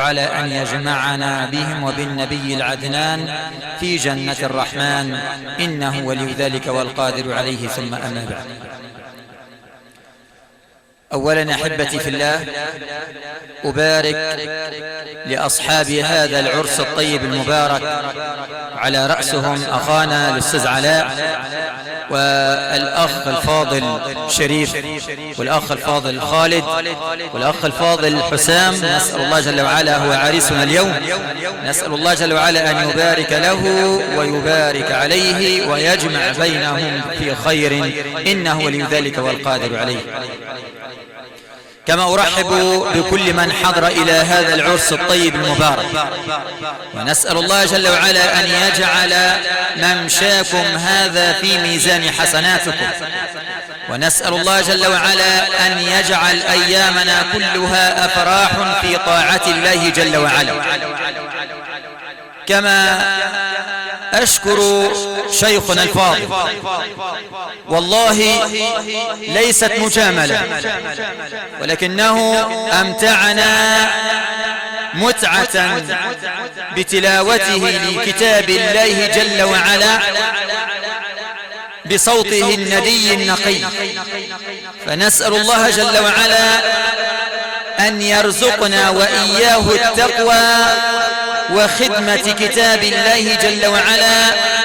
على أن يجمعنا بهم وبالنبي العدنان في جنة الرحمن، إنه ولي ذلك والقادر عليه. ثم أما بعد، أولا أحبتي في الله، أبارك لأصحاب هذا العرس الطيب المبارك، على رأسهم أخانا الأستاذ علاء، والأخ الفاضل شريف، والأخ الفاضل خالد، والأخ الفاضل حسام. نسأل الله جل وعلا، هو عريسنا اليوم، نسأل الله جل وعلا أن يبارك له ويبارك عليه ويجمع بينهم في خير، إنه ولي ذلك والقادر عليه. كما أرحب بكل من حضر إلى هذا العرس الطيب المبارك، ونسأل الله جل وعلا أن يجعل ممشاكم هذا في ميزان حسناتكم، ونسأل الله جل وعلا أن يجعل أيامنا كلها أفراح في طاعة الله جل وعلا. كما أشكر شيخنا الفاضل، والله ليست مجاملة، ولكنه أمتعنا متعة بتلاوته لكتاب الله جل وعلا بصوته الندي النقي، فنسأل الله جل وعلا أن يرزقنا وإياه التقوى وخدمة كتاب الله جل وعلا،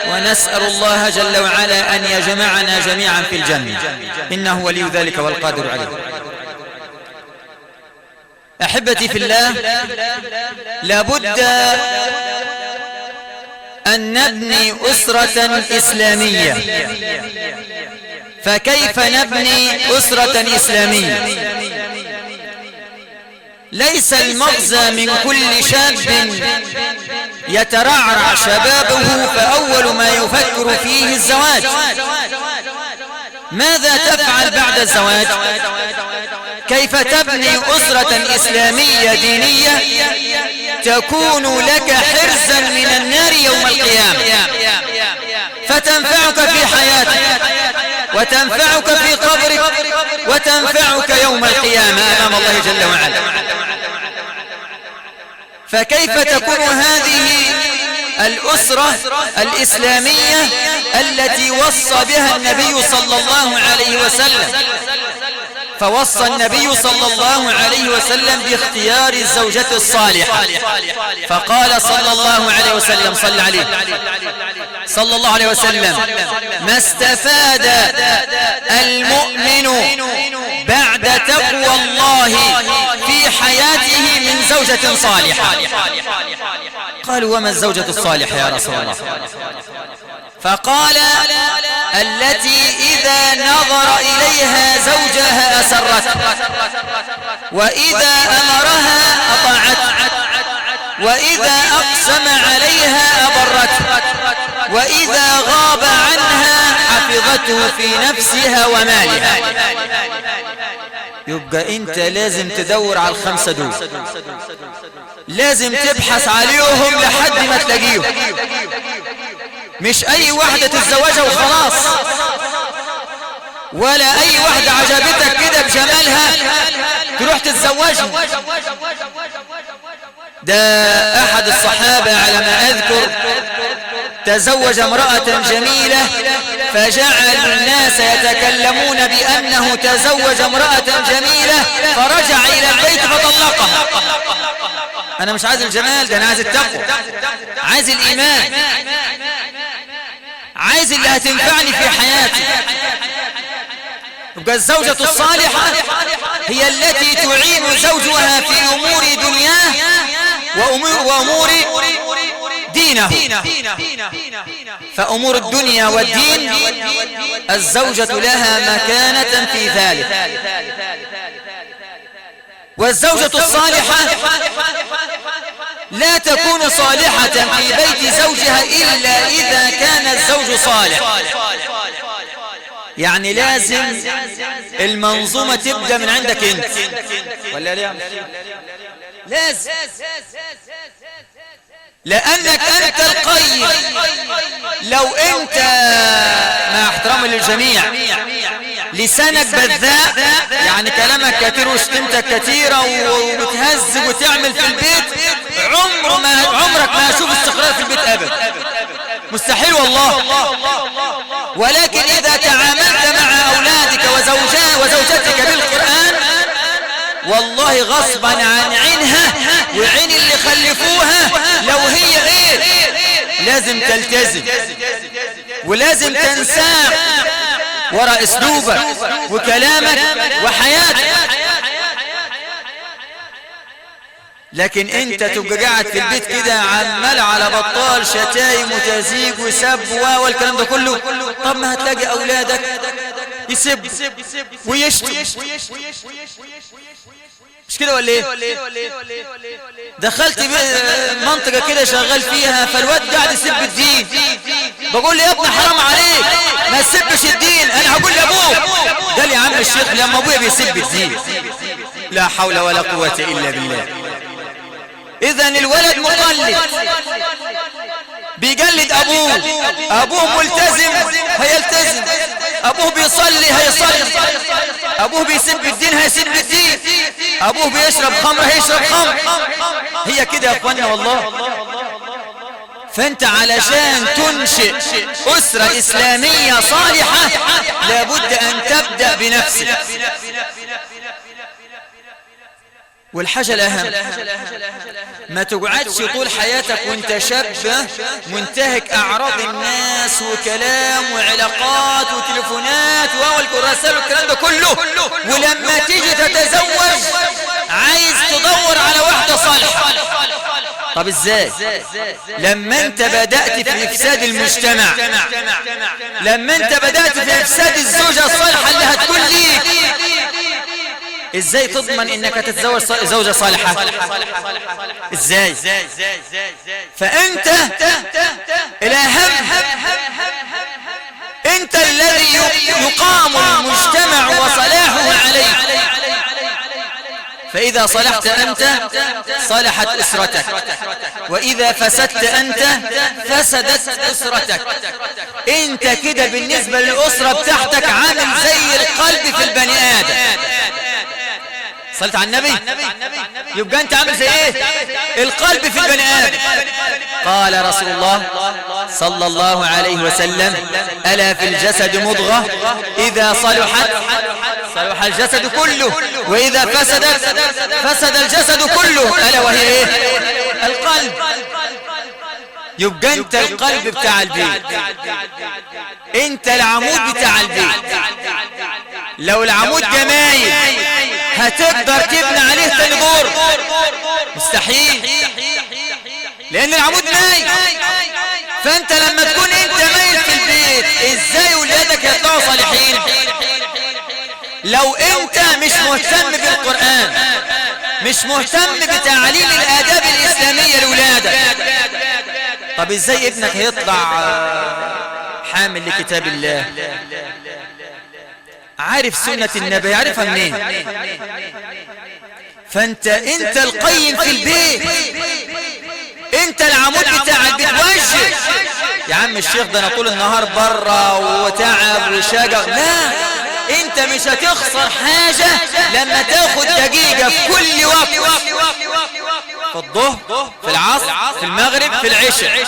ونسأل الله جل وعلا أن يجمعنا جميعا في الجنة، إنه ولي ذلك والقادر عليه. أحبتي في الله، لابد أن نبني أسرة إسلامية. فكيف نبني أسرة إسلامية؟ ليس المغزى من كل شاب يترعرع شبابه فأول ما يفكر فيه الزواج. ماذا تفعل بعد الزواج؟ كيف تبني أسرة إسلامية دينية تكون لك حرزا من النار يوم القيامة، فتنفعك في حياتك، وتنفعك في قبرك، وتنفعك يوم القيامة أمام الله جل وعلا. فكيف تكون هذه الأسرة الإسلامية التي وصى بها النبي صلى الله عليه وسلم؟ فوصى النبي صلى الله عليه وسلم باختيار الزوجة الصالحة، فقال صلى الله عليه وسلم، صلى عليه صلى الله عليه وسلم: ما استفاد المؤمن بعد تقوى الله في حياته من زوجة صالحة. قالوا: وما الزوجة الصالحة يا رسول الله؟ فقال: التي إذا نظر إليها زوجها أسرته، وإذا أمرها أطاعته، وإذا أقسم عليها أبرته، وإذا غاب عنها حفظته في نفسها ومالها. يبقى أنت لازم تدور على الخمسة دول، لازم تبحث عليهم لحد ما تلاقيهم، مش أي واحدة تتزوجها وخلاص، ولا أي واحدة عجبتك كده بجمالها تروح تتزوجها. ده أحد الصحابة على ما أذكر تزوج امرأة جميلة، فجعل الناس يتكلمون بأنه تزوج امرأة جميلة، فرجع إلى البيت فطلقها. أنا مش عايز الجمال ده، أنا عايز التقوى، عايز الإيمان، عايز اللي هتنفعني في حياتي. يبقى الزوجة الصالحة هي التي تعين زوجها في أمور دنياه وأمور دينه. فأمور الدنيا والدين الزوجة لها مكانة في ذلك. والزوجة الصالحة لا تكون صالحة في بيت زوجها إلا إذا كان الزوج صالح. يعني لازم المنظومة تبدأ من عندك انت، ولا لا؟ لازم، لأنك أنت القيم. لو أنت، مع احترامي للجميع، لسانك بذاء يعني كلامك كتير وشتمتك كتيرة وبتهز وتعمل في البيت، عمرك ما هشوف استقرار في البيت أبدا، مستحيل والله. ولكن إذا تعاملت مع أولادك وزوجتك بالقرآن والله غصبا عن عينها وعين اللي خلفوها، لو هي ايه لازم تلتزم ولازم تنساق وراء اسلوبك وكلامك وحياتك. لكن انت تبقى قاعد في البيت كده عمال على بطال شتايم وتزيق وسب والكلام ده كله. طب ما هتلاقي اولادك يسب ويشتم، مش كده ولا ايه؟ دخلت منطقة كده شغال فيها، فالواد قاعد يسب الدين، بقول له يا ابني حرام عليك ما تسبش الدين. انا هقول لابوك. قال لي يا عم الشيخ لما ابويا بيسب الدين. لا حول ولا قوة الا بالله. اذن الولد مقلد بيقلد ابوه، ابوه ملتزم هيلتزم، ابوه بيصلي هيصلي، ابوه بيسب الدين هيسب الدين، ابوه بيشرب خمر هيشرب خمر. هي كده يا اخوانا والله. فانت علشان تنشئ اسرة اسلامية صالحة لابد ان تبدأ بنفسك. والحاجة الأهم ما تقعدش طول حياتك وانت شاب منتهك أعراض الناس وكلام وعلاقات وتليفونات والرسائل والكلام ده كله، ولما تيجي تتزوج عايز تدور على واحدة صالحة. طب ازاي؟ لما انت بدأت في إفساد المجتمع، لما انت بدأت في إفساد الزوجة الصالحة اللي هتكون ليك، ازاي تضمن انك تتزوج زوجة صالحة؟ ازاي؟ فانت الاهم انت الذي يقام المجتمع وصلاحه عليك. فإذا صلحت أنت صلحت أسرتك، وإذا فسدت أنت فسدت أسرتك. أنت كده بالنسبة للأسرة بتاعتك عامل زي القلب في البني آدم. صلت على النبي؟ يبقى أنت عامل زي إيه؟ القلب في البني آدم. قال رسول الله صلى الله عليه وسلم: ألا في الجسد مضغة إذا صلحت صلح الجسد كله، وإذا فسدت فسد الجسد كله، ألا وهي إيه؟ القلب. يبقى أنت القلب بتاع البيت، أنت العمود بتاع البيت. لو العمود جمايل هتقدر تبني عليه تاني دور؟ مستحيل، لأن العمود مايل. فأنت لما تكون أنت مايل في البيت إزاي ولادك يطلعوا صالحين؟ لو أنت مش مهتم بالقرآن، مش مهتم بتعليم الآداب الإسلامية لولادك، طب إزاي ابنك هيطلع حامل لكتاب الله، عارف سنة النبي، يعرفها منين؟ فأنت القيم في البيت، انت العمود بتاع البيت. وجه يا عم الشيخ ده انا طول النهار بره وتعب وشجر. لا، انت مش هتخسر حاجة لما تاخد دقيقة في كل وقت، في الظهر، في العصر، في المغرب، في العشاء،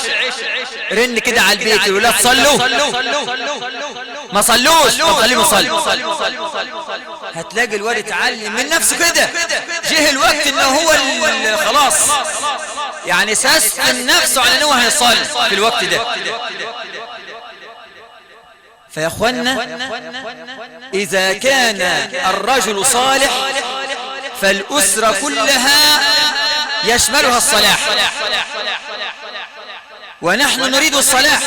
رن كده على البيت الولاد صلوا، ما صلوش، طب خليهم يصلوا. هتلاقي الولد يتعلم من نفسه كده. جه الوقت ان هو خلاص يعني سيستم نفسه على انه هيصلي في الوقت ده. فيا اخوانا اذا كان الرجل صالح فالاسرة كلها يشملها الصلاح، ونحن نريد الصلاح.